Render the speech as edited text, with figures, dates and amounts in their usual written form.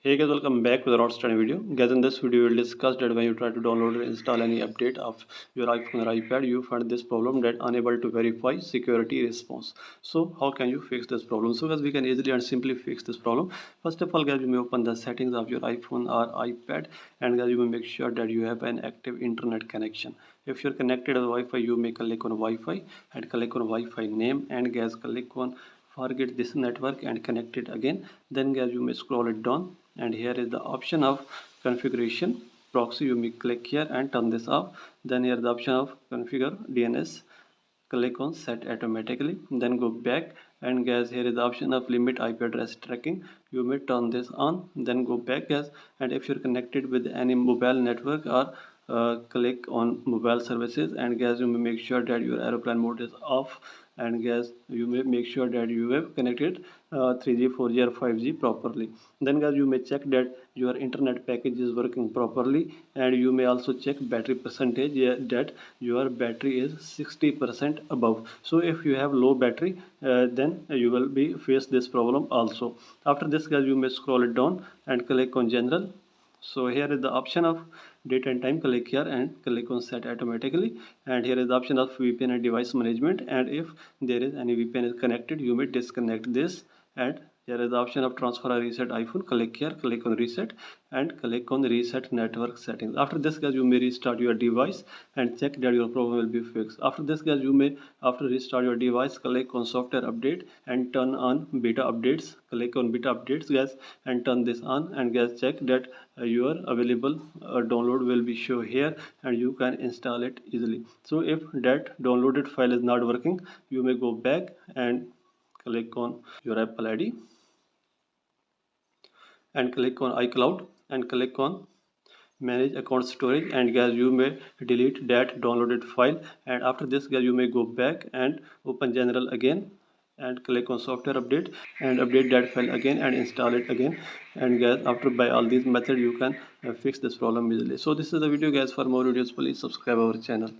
Hey guys, welcome back with another study video. Guys, in this video we'll discuss that when you try to download or install any update of your iPhone or iPad, you find this problem that unable to verify security response. So how can you fix this problem? So guys, we can easily and simply fix this problem. First of all guys, you may open the settings of your iPhone or iPad, and guys, you may make sure that you have an active internet connection. If you're connected to Wi-Fi, you may click on Wi-Fi and click on Wi-Fi name, and guys, click on forget this network and connect it again. Then guys, you may scroll it down, and here is the option of configuration proxy. You may click here and turn this off. Then here the option of configure DNS, click on set automatically, then go back, and guys, here is the option of limit IP address tracking. You may turn this on, then go back guys, and if you're connected with any mobile network or click on mobile services, and guys, you may make sure that your aeroplane mode is off, and guys, you may make sure that you have connected 3G 4G or 5G properly. Then guys, you may check that your internet package is working properly, and you may also check battery percentage, that your battery is 60% above. So if you have low battery, then you will be face this problem also. After this guys, you may scroll it down and click on general. So here is the option of date and time. Click here and click on set automatically, and here is the option of VPN and device management, and if there is any VPN is connected, you may disconnect this. And here is the option of transfer or reset iPhone. Click here, click on reset, and click on reset network settings. After this guys, you may restart your device and check that your problem will be fixed. After this guys, you may, after restart your device, click on software update and turn on beta updates. Click on beta updates guys and turn this on, and guys, check that your available download will be show here, and you can install it easily. So if that downloaded file is not working, you may go back and click on your Apple ID and click on iCloud and click on manage account storage, and guys, you may delete that downloaded file. And after this guys, you may go back and open general again and click on software update and update that file again and install it again. And guys, after by all these methods, you can fix this problem easily. So this is the video guys. For more videos, please subscribe our channel.